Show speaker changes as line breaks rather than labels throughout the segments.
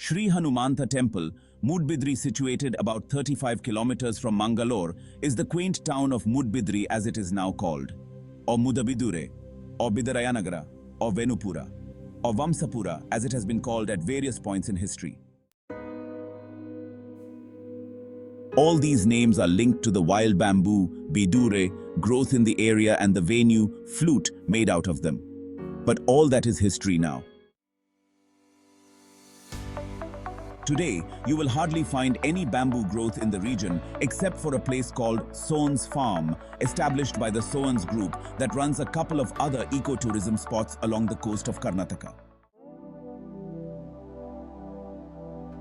Sri Hanumantha Temple, Moodbidri, situated about 35 kilometers from Mangalore, is the quaint town of Moodbidri as it is now called, or Mudabidure, or Bidarayanagara, or Venupura, or Vamsapura as it has been called at various points in history. All these names are linked to the wild bamboo, bidure, growth in the area and the venu, flute made out of them. But all that is history now. Today, you will hardly find any bamboo growth in the region except for a place called Soan's Farm, established by the Soans group that runs a couple of other ecotourism spots along the coast of Karnataka.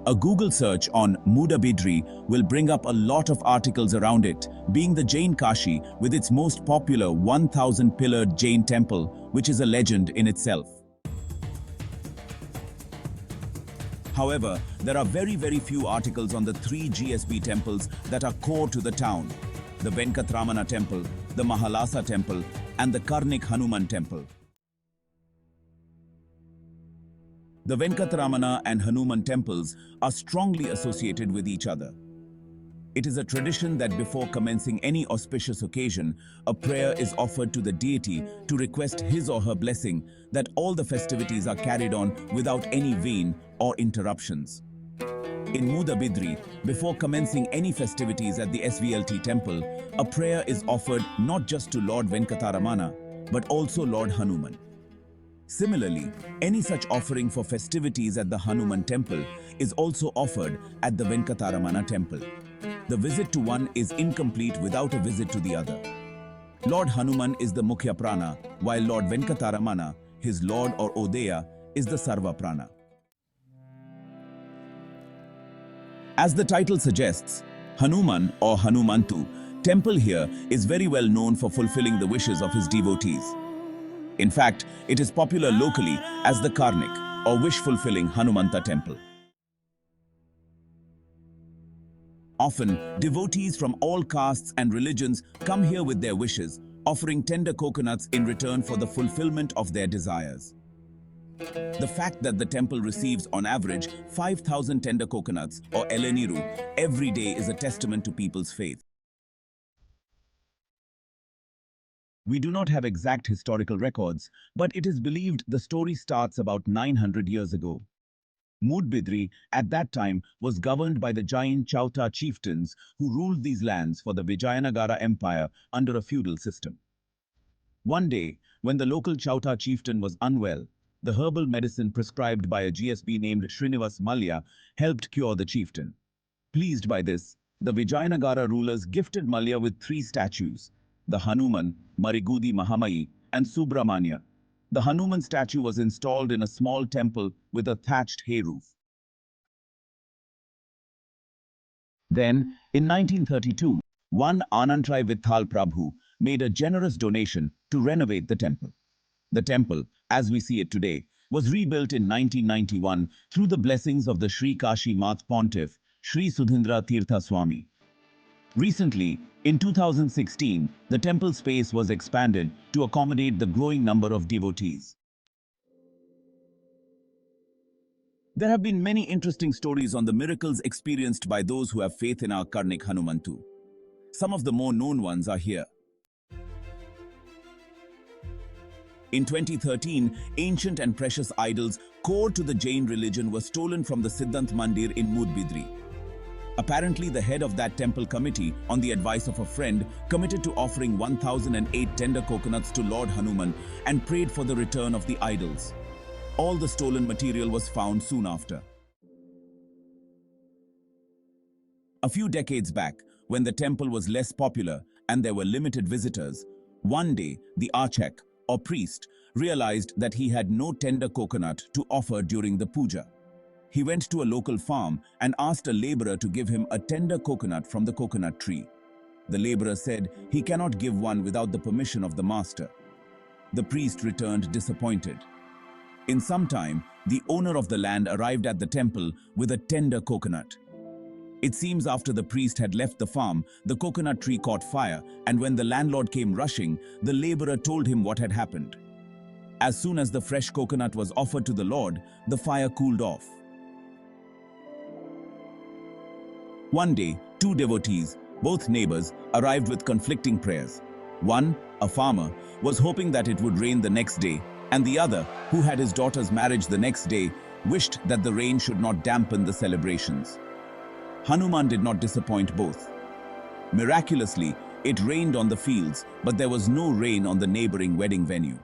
A Google search on Moodbidri will bring up a lot of articles around it, being the Jain Kashi with its most popular 1,000-pillared Jain temple, which is a legend in itself. However, there are very few articles on the three GSB temples that are core to the town: the Venkatramana temple, the Mahalasa temple, and the Karnik Hanuman temple. The Venkatramana and Hanuman temples are strongly associated with each other. It is a tradition that before commencing any auspicious occasion, a prayer is offered to the deity to request his or her blessing that all the festivities are carried on without any vain or interruptions. In Moodbidri, before commencing any festivities at the SVLT temple, a prayer is offered not just to Lord Venkataramana, but also Lord Hanuman. Similarly, any such offering for festivities at the Hanuman temple is also offered at the Venkataramana temple. The visit to one is incomplete without a visit to the other. Lord Hanuman is the Mukhya Prana, while Lord Venkataramana, his Lord or Odeya, is the Sarva Prana. As the title suggests, Hanuman or Hanumantu temple here is very well known for fulfilling the wishes of his devotees. In fact, it is popular locally as the Karnik or wish-fulfilling Hanumanta temple. Often, devotees from all castes and religions come here with their wishes, offering tender coconuts in return for the fulfillment of their desires. The fact that the temple receives on average 5,000 tender coconuts or eleniru every day is a testament to people's faith. We do not have exact historical records, but it is believed the story starts about 900 years ago. Moodbidri at that time was governed by the Jain Chauta chieftains who ruled these lands for the Vijayanagara Empire under a feudal system. One day, when the local Chauta chieftain was unwell, the herbal medicine prescribed by a GSB named Srinivas Malya helped cure the chieftain. Pleased by this, the Vijayanagara rulers gifted Malya with 3 statues: the Hanuman, Marigudi Mahamayi, and Subramanya. The Hanuman statue was installed in a small temple with a thatched hay roof. Then, in 1932, one Anantrai Vithal Prabhu made a generous donation to renovate the temple. The temple, as we see it today, was rebuilt in 1991 through the blessings of the Sri Kashi Math Pontiff, Sri Sudhindra Tirtha Swami. Recently, in 2016, the temple space was expanded to accommodate the growing number of devotees. There have been many interesting stories on the miracles experienced by those who have faith in our Karnik Hanumantu. Some of the more known ones are here. In 2013, ancient and precious idols core to the Jain religion were stolen from the Siddhant Mandir in Moodbidri. Apparently, the head of that temple committee, on the advice of a friend, committed to offering 1,008 tender coconuts to Lord Hanuman and prayed for the return of the idols. All the stolen material was found soon after. A few decades back, when the temple was less popular and there were limited visitors, one day the archak, or priest, realized that he had no tender coconut to offer during the puja. He went to a local farm and asked a laborer to give him a tender coconut from the coconut tree. The laborer said he cannot give one without the permission of the master. The priest returned disappointed. In some time, the owner of the land arrived at the temple with a tender coconut. It seems after the priest had left the farm, the coconut tree caught fire, and when the landlord came rushing, the laborer told him what had happened. As soon as the fresh coconut was offered to the Lord, the fire cooled off. One day, two devotees, both neighbors, arrived with conflicting prayers. One, a farmer, was hoping that it would rain the next day, and the other, who had his daughter's marriage the next day, wished that the rain should not dampen the celebrations. Hanuman did not disappoint both. Miraculously, it rained on the fields, but there was no rain on the neighboring wedding venue.